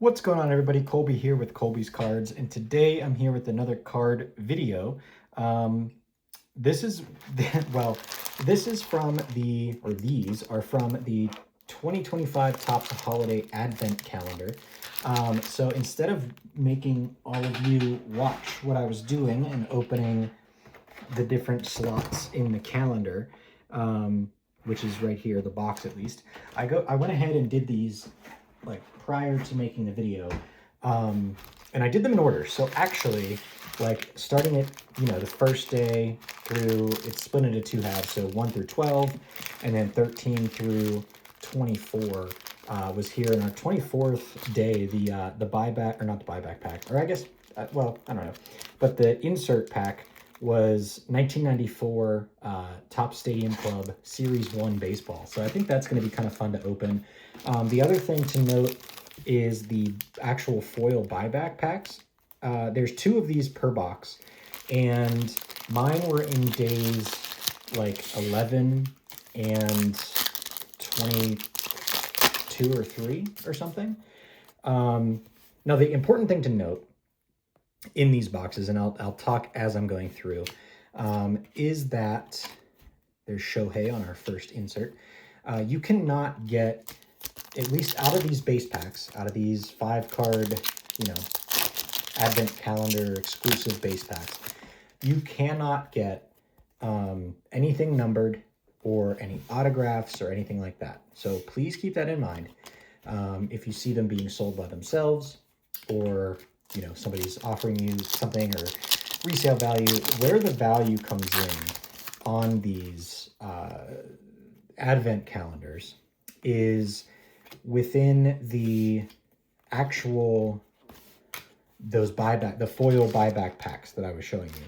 What's going on, everybody? Colby here with Colby's Cards, and today I'm here with another card video. Um, this is, well, this is from these are from the 2025 Topps Holiday Advent Calendar. So instead of making all of you watch what I was doing and opening the different slots in the calendar, which is right here, the box at least, I went ahead and did these like prior to making the video, and I did them in order. So actually, like starting at the first day through, it's split into two halves, so 1 through 12, and then 13 through 24 was here. In our 24th day, the buyback, or not the buyback pack, or I guess well, I don't know, but the insert pack was 1994 Topps Stadium Club Series 1 baseball. So I think that's going to be kind of fun to open. The other thing to note is the actual foil buyback packs. There's 2 of these per box, and mine were in days like 11 and 22 or 3 or something. Now, the important thing to note in these boxes, and I'll talk as I'm going through, is that there's Shohei on our first insert. You cannot get, at least out of these base packs, out of these 5-card, Advent Calendar exclusive base packs, you cannot get anything numbered or any autographs or anything like that. So please keep that in mind. If you see them being sold by themselves, or somebody's offering you something, or resale value, where the value comes in on these Advent calendars is within the actual, the foil buyback packs that I was showing you.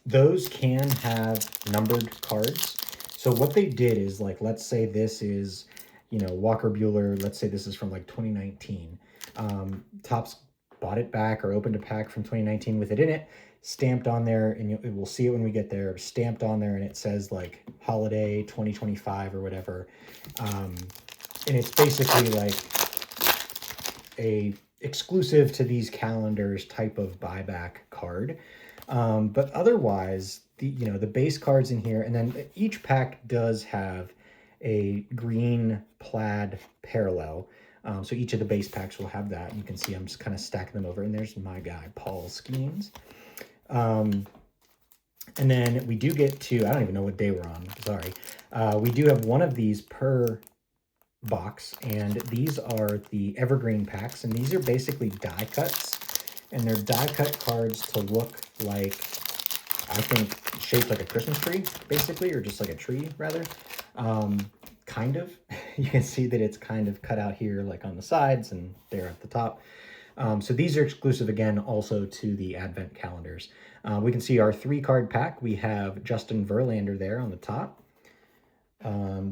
Those can have numbered cards. So what they did is, like, let's say this is, Walker Buehler, let's say this is from like 2019. Topps bought it back or opened a pack from 2019 with it in it, stamped on there, and we'll see it when we get there, stamped on there, and it says like Holiday 2025 or whatever. And it's basically like a exclusive to these calendars type of buyback card. But otherwise, the base cards in here, and then each pack does have a green plaid parallel. So each of the base packs will have that. You can see I'm just kind of stacking them over. And there's my guy, Paul Skeens. And then we do get to, I don't even know what day we're on, sorry. We do have one of these per box. And these are the Evergreen packs. And these are basically die cuts. And they're die cut cards to look like, I think, shaped like a Christmas tree, basically, or just like a tree, rather. Kind of. You can see that it's kind of cut out here, like on the sides and there at the top. So these are exclusive, again, also to the Advent calendars. We can see our 3-card pack. We have Justin Verlander there on the top.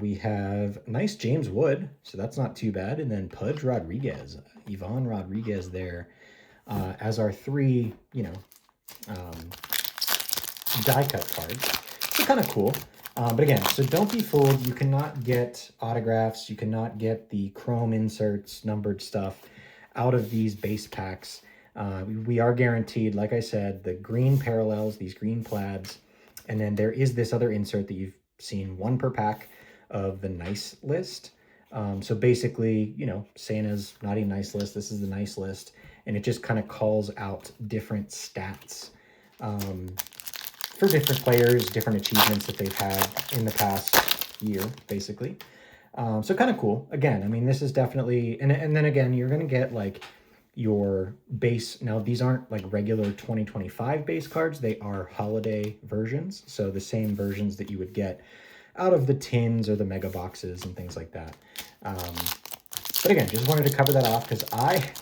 We have nice James Wood, so that's not too bad. And then Pudge Rodriguez, Ivan Rodriguez there, as our 3, die cut cards. So kind of cool. But again, so don't be fooled. You cannot get autographs. You cannot get the chrome inserts, numbered stuff out of these base packs. We are guaranteed, like I said, the green parallels, these green plaids. And then there is this other insert that you've seen, 1 per pack of the nice list. So basically, Santa's naughty nice list. This is the nice list. And it just kind of calls out different stats for different players, different achievements that they've had in the past year, basically. So kind of cool. Again, I mean, this is definitely, and then again, you're going to get like your base. Now, these aren't like regular 2025 base cards. They are holiday versions. So the same versions that you would get out of the tins or the mega boxes and things like that. But again, just wanted to cover that off because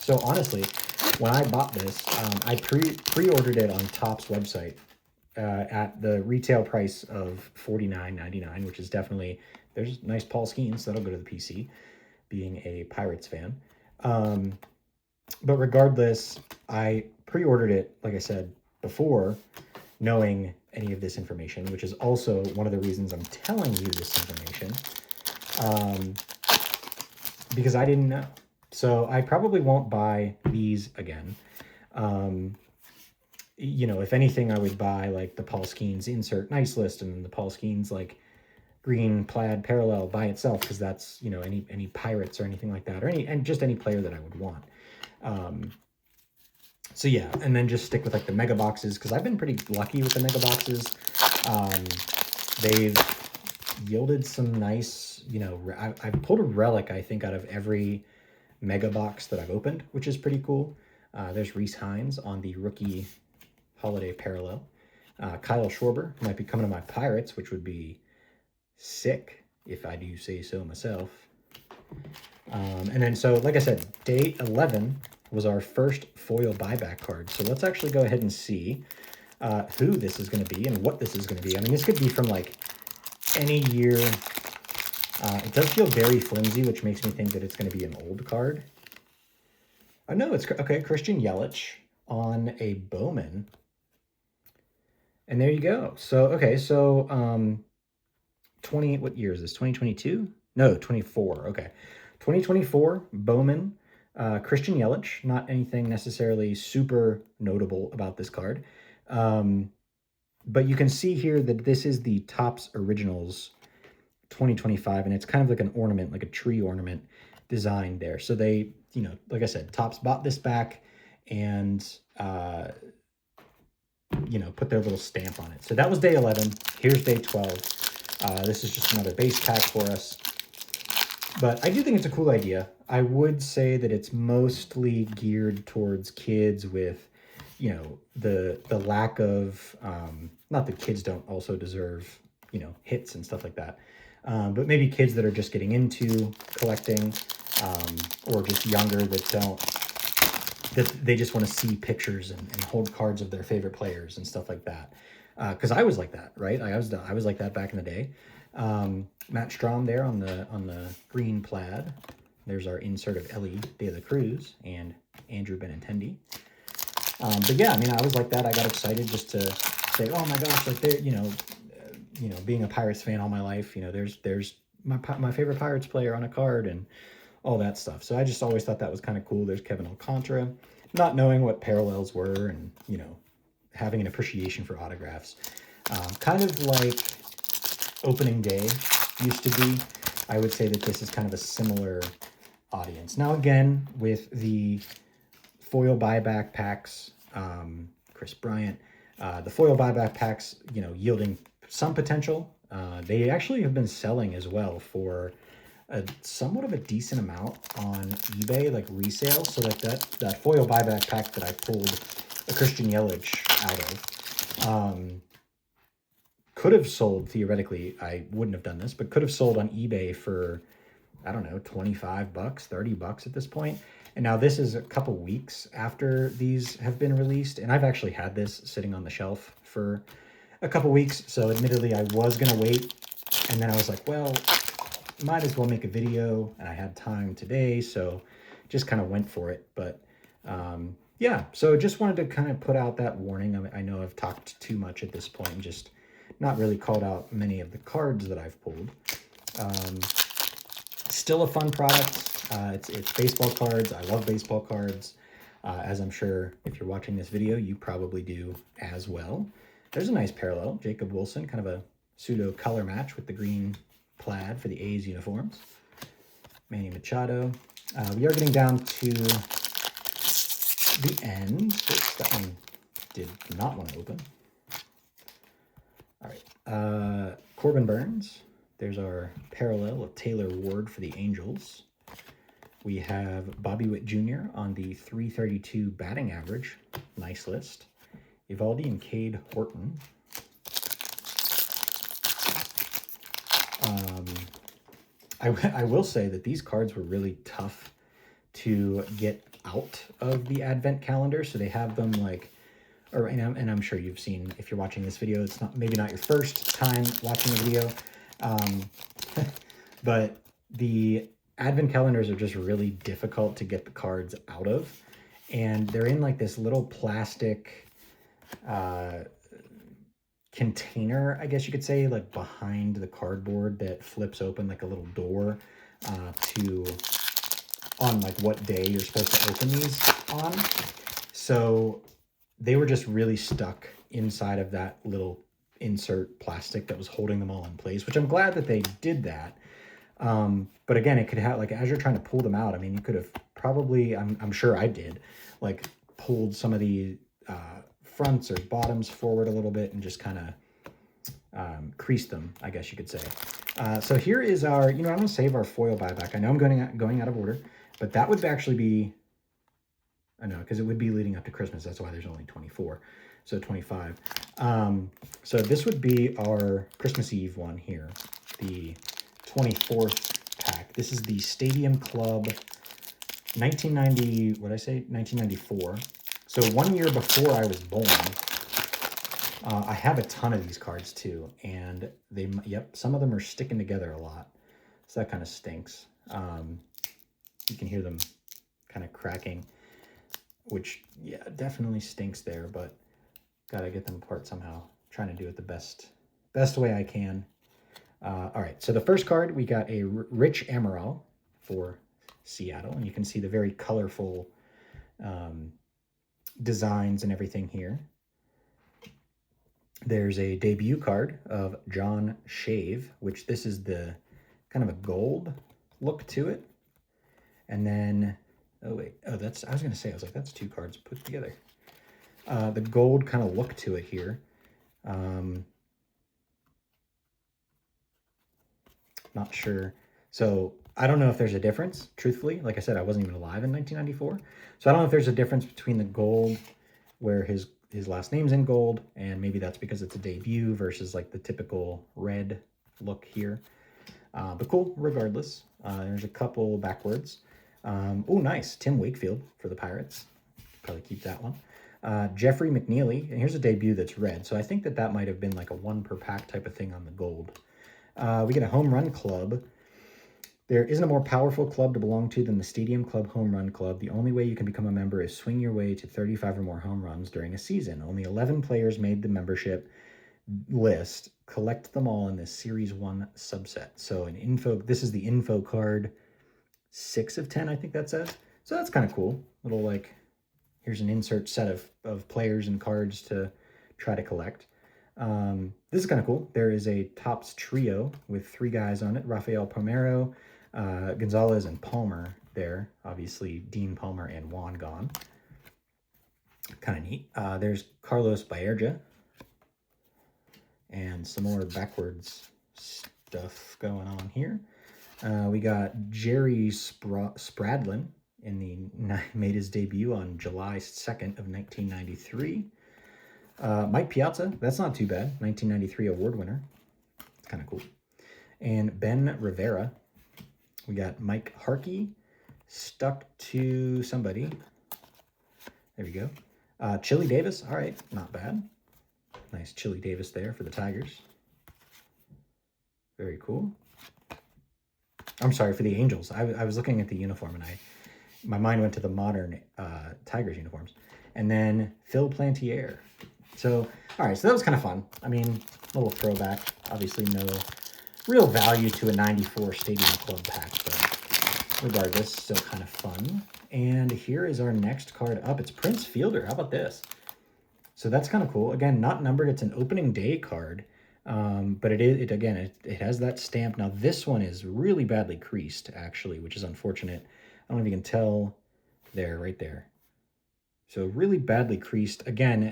so honestly, when I bought this, I pre-ordered it on Topps website at the retail price of $49.99, which is definitely, there's nice Paul Skeens, so that'll go to the PC, being a Pirates fan. But regardless, I pre-ordered it, like I said before, knowing any of this information, which is also one of the reasons I'm telling you this information, because I didn't know. So I probably won't buy these again. You know, if anything, I would buy like the Paul Skeens insert nice list and the Paul Skeens like green plaid parallel by itself, because that's, you know, any pirates or anything like that, or just any player that I would want. So yeah, and then just stick with like the mega boxes, because I've been pretty lucky with the mega boxes. They've yielded some nice, you know, I've pulled a relic, I think, out of every mega box that I've opened, which is pretty cool. There's Reese Hines on the rookie holiday parallel. Kyle Schwarber might be coming to my Pirates, which would be sick if I do say so myself. And then, so like I said, day 11 was our first foil buyback card. So let's actually go ahead and see who this is going to be and what this is going to be. I mean, this could be from like any year. It does feel very flimsy, which makes me think that it's going to be an old card. Oh, no, it's okay. Christian Yelich on a Bowman. And there you go. So, okay, so 20, what year is this? 2022? No, 24. Okay. 2024 Bowman, Christian Yelich. Not anything necessarily super notable about this card. But you can see here that this is the Topps Originals 2025, and it's kind of like an ornament, like a tree ornament design there. So they, you know, like I said, Topps bought this back and, you know, put their little stamp on it. So that was day 11. Here's day 12. This is just another base pack for us. But I do think it's a cool idea. I would say that it's mostly geared towards kids with, you know, the lack of, not that kids don't also deserve, you know, hits and stuff like that. But maybe kids that are just getting into collecting, or just younger that don't, that they just want to see pictures and hold cards of their favorite players and stuff like that. Because I was like that, right? I was like that back in the day. Matt Strom there on the green plaid. There's our insert of Ellie De La Cruz and Andrew Benintendi. But yeah, I mean, I was like that. I got excited just to say, oh my gosh, like they're, you know, being a Pirates fan all my life, you know, there's my favorite Pirates player on a card and all that stuff. So I just always thought that was kind of cool. There's Kevin Alcantara, not knowing what parallels were and, you know, having an appreciation for autographs. Kind of like opening day used to be. I would say that this is kind of a similar audience. Now, again, with the foil buyback packs, Chris Bryant, the foil buyback packs, you know, yielding some potential. They actually have been selling as well for somewhat of a decent amount on eBay, like resale. So like that foil buyback pack that I pulled a Christian Yelich out of, could have sold, theoretically, I wouldn't have done this, but could have sold on eBay for, I don't know, 25 bucks, 30 bucks at this point. And now this is a couple weeks after these have been released. And I've actually had this sitting on the shelf for a couple weeks. So admittedly, I was going to wait. And then I was like, well, might as well make a video. And I had time today, so just kind of went for it. But yeah, so just wanted to kind of put out that warning. I know I've talked too much at this point and just not really called out many of the cards that I've pulled. Still a fun product. It's baseball cards. I love baseball cards. As I'm sure if you're watching this video, you probably do as well. There's a nice parallel. Jacob Wilson, kind of a pseudo color match with the green plaid for the A's uniforms. Manny Machado. We are getting down to the end. Oops, that one did not want to open. All right. Corbin Burns. There's our parallel of Taylor Ward for the Angels. We have Bobby Witt Jr. on the 332 batting average. Nice list. Evaldi and Cade Horton. I will say that these cards were really tough to get out of the advent calendar. So they have them like, and I'm sure you've seen, if you're watching this video, it's not, maybe not your first time watching a video, but the advent calendars are just really difficult to get the cards out of. And they're in like this little plastic container, I guess you could say, like behind the cardboard that flips open like a little door to on like what day you're supposed to open these on. So they were just really stuck inside of that little insert plastic that was holding them all in place, which I'm glad that they did that. But again, it could have, like, as you're trying to pull them out, I mean, you could have probably, I'm sure I did, like, pulled some of the fronts or bottoms forward a little bit and just kind of creased them, I guess you could say. So here is our, I'm going to save our foil buyback. I know I'm going out of order, but that would actually be, I know, because it would be leading up to Christmas. That's why there's only 24, so 25. So this would be our Christmas Eve one here, the 24th pack. This is the Stadium Club 1990, what did I say? 1994. So 1 year before I was born. I have a ton of these cards too, and yep, some of them are sticking together a lot. So that kind of stinks. You can hear them kind of cracking, which, yeah, definitely stinks there, but gotta get them apart somehow. Trying to do it the best way I can. All right, so the first card, we got a Rich Amaral for Seattle, and you can see the very colorful designs and everything here. There's a debut card of John Shave, which this is the kind of a gold look to it. And then, oh wait, I was gonna say, I was like, that's two cards put together. The gold kind of look to it here. Not sure. So I don't know if there's a difference, truthfully. Like I said, I wasn't even alive in 1994. So I don't know if there's a difference between the gold where his last name's in gold, and maybe that's because it's a debut versus like the typical red look here. But cool, regardless. There's a couple backwards. Oh, nice. Tim Wakefield for the Pirates. Probably keep that one. Jeffrey McNeely, and here's a debut that's red. So I think that might have been like a 1 per pack type of thing on the gold. We get a home run club. There isn't a more powerful club to belong to than the Stadium Club Home Run Club. The only way you can become a member is swing your way to 35 or more home runs during a season. Only 11 players made the membership list. Collect them all in this Series 1 subset. So this is the info card 6 of 10, I think that says. So that's kind of cool. Little, like, here's an insert set of players and cards to try to collect. This is kind of cool. There is a Topps trio with 3 guys on it. Rafael Palmeiro, Gonzalez, and Palmer there. Obviously, Dean Palmer and Juan gone. Kind of neat. There's Carlos Baerja. And some more backwards stuff going on here. We got Jerry Spradlin made his debut on July 2nd of 1993. Mike Piazza, that's not too bad. 1993 award winner. It's kind of cool. And Ben Rivera. We got Mike Harkey stuck to somebody. There we go. Chili Davis. All right, not bad. Nice Chili Davis there for the Tigers. Very cool. I'm sorry, for the Angels. I was looking at the uniform and my mind went to the modern Tigers uniforms. And then Phil Plantier. So, all right, so that was kind of fun. I mean, a little throwback. Obviously, no real value to a 94 Stadium Club pack, but regardless, still kind of fun. And here is our next card up. It's Prince Fielder. How about this? So that's kind of cool. Again, not numbered. It's an opening day card, but it has that stamp. Now, this one is really badly creased, actually, which is unfortunate. I don't know if you can tell there, right there. So really badly creased. Again,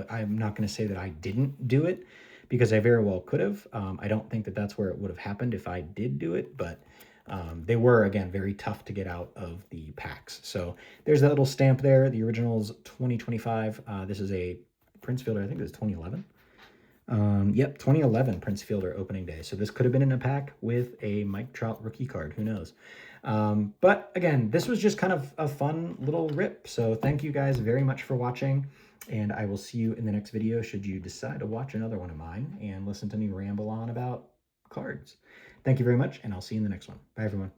I'm not going to say that I didn't do it because I very well could have. I don't think that that's where it would have happened if I did do it, but they were, again, very tough to get out of the packs. So there's that little stamp there. The original's 2025. This is a Prince Fielder. I think this is 2011. Yep, 2011 Prince Fielder opening day. So this could have been in a pack with a Mike Trout rookie card. Who knows? But again, this was just kind of a fun little rip. So thank you guys very much for watching, and I will see you in the next video should you decide to watch another one of mine and listen to me ramble on about cards. Thank you very much, and I'll see you in the next one. Bye, everyone.